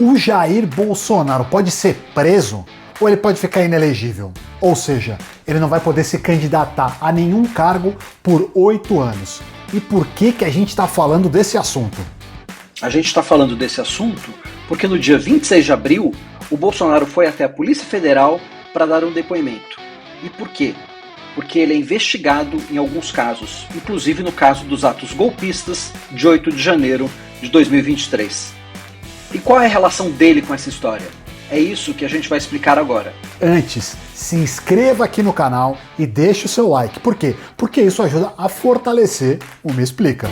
O Jair Bolsonaro pode ser preso ou ele pode ficar inelegível? Ou seja, ele não vai poder se candidatar a nenhum cargo por 8 anos. E por que a gente está falando desse assunto? A gente está falando desse assunto porque no dia 26 de abril, o Bolsonaro foi até a Polícia Federal para dar um depoimento. E por quê? Porque ele é investigado em alguns casos, inclusive no caso dos atos golpistas de 8 de janeiro de 2023. E qual é a relação dele com essa história? É isso que a gente vai explicar agora. Antes, se inscreva aqui no canal e deixe o seu like. Por quê? Porque isso ajuda a fortalecer o Me Explica.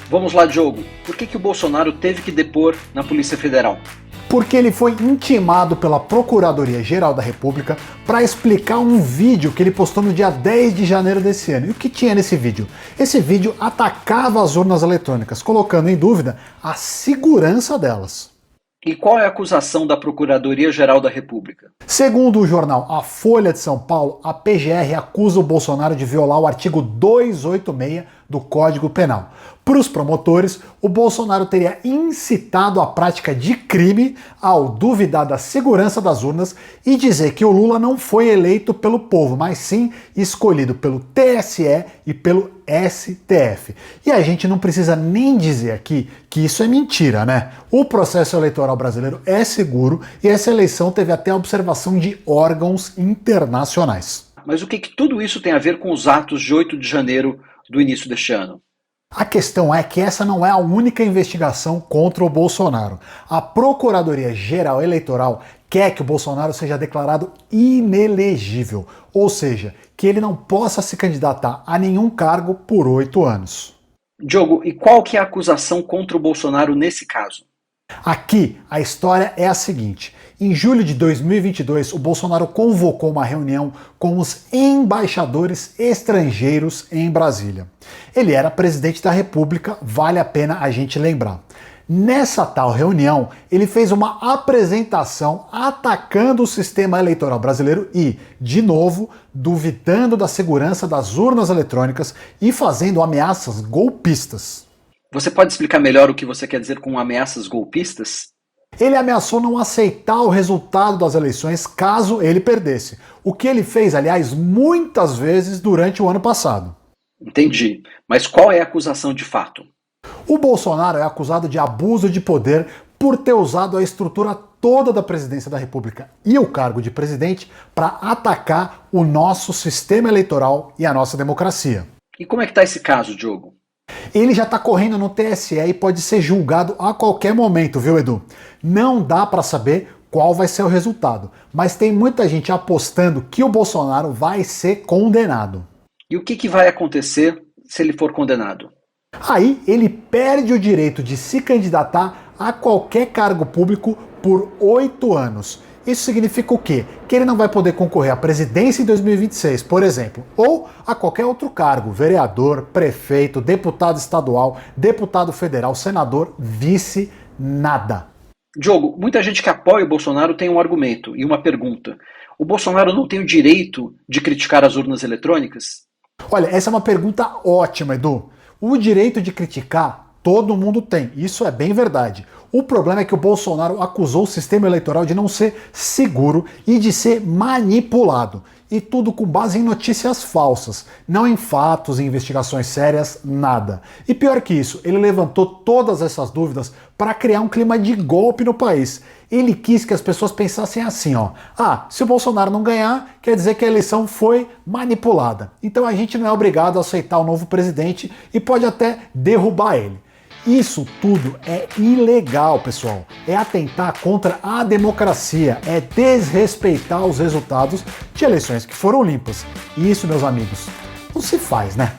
Vamos lá, Diogo. Por que o Bolsonaro teve que depor na Polícia Federal? Porque ele foi intimado pela Procuradoria-Geral da República para explicar um vídeo que ele postou no dia 10 de janeiro desse ano. E o que tinha nesse vídeo? Esse vídeo atacava as urnas eletrônicas, colocando em dúvida a segurança delas. E qual é a acusação da Procuradoria-Geral da República? Segundo o jornal A Folha de São Paulo, a PGR acusa o Bolsonaro de violar o artigo 286 do Código Penal. Para os promotores, o Bolsonaro teria incitado a prática de crime ao duvidar da segurança das urnas e dizer que o Lula não foi eleito pelo povo, mas sim escolhido pelo TSE e pelo STF. E a gente não precisa nem dizer aqui que isso é mentira, né? O processo eleitoral brasileiro é seguro e essa eleição teve até a observação de órgãos internacionais. Mas o que tudo isso tem a ver com os atos de 8 de janeiro do início deste ano? A questão é que essa não é a única investigação contra o Bolsonaro. A Procuradoria-Geral Eleitoral quer que o Bolsonaro seja declarado inelegível, ou seja, que ele não possa se candidatar a nenhum cargo por 8 anos. Diogo, e qual que é a acusação contra o Bolsonaro nesse caso? Aqui, a história é a seguinte. Em julho de 2022, o Bolsonaro convocou uma reunião com os embaixadores estrangeiros em Brasília. Ele era presidente da República, vale a pena a gente lembrar. Nessa tal reunião, ele fez uma apresentação atacando o sistema eleitoral brasileiro e, de novo, duvidando da segurança das urnas eletrônicas e fazendo ameaças golpistas. Você pode explicar melhor o que você quer dizer com ameaças golpistas? Ele ameaçou não aceitar o resultado das eleições caso ele perdesse. O que ele fez, aliás, muitas vezes durante o ano passado. Entendi. Mas qual é a acusação de fato? O Bolsonaro é acusado de abuso de poder por ter usado a estrutura toda da presidência da República e o cargo de presidente para atacar o nosso sistema eleitoral e a nossa democracia. E como é que está esse caso, Diogo? Ele já está correndo no TSE e pode ser julgado a qualquer momento, viu, Edu? Não dá para saber qual vai ser o resultado, mas tem muita gente apostando que o Bolsonaro vai ser condenado. E o que vai acontecer se ele for condenado? Aí ele perde o direito de se candidatar a qualquer cargo público por 8 anos. Isso significa o quê? Que ele não vai poder concorrer à presidência em 2026, por exemplo, ou a qualquer outro cargo, vereador, prefeito, deputado estadual, deputado federal, senador, vice, nada. Diogo, muita gente que apoia o Bolsonaro tem um argumento e uma pergunta. O Bolsonaro não tem o direito de criticar as urnas eletrônicas? Olha, essa é uma pergunta ótima, Edu. O direito de criticar todo mundo tem, isso é bem verdade. O problema é que o Bolsonaro acusou o sistema eleitoral de não ser seguro e de ser manipulado. E tudo com base em notícias falsas, não em fatos e investigações sérias, nada. E pior que isso, ele levantou todas essas dúvidas para criar um clima de golpe no país. Ele quis que as pessoas pensassem assim, ó. Ah, se o Bolsonaro não ganhar, quer dizer que a eleição foi manipulada. Então a gente não é obrigado a aceitar o novo presidente e pode até derrubar ele. Isso tudo é ilegal, pessoal. É atentar contra a democracia, é desrespeitar os resultados de eleições que foram limpas. E isso, meus amigos, não se faz, né?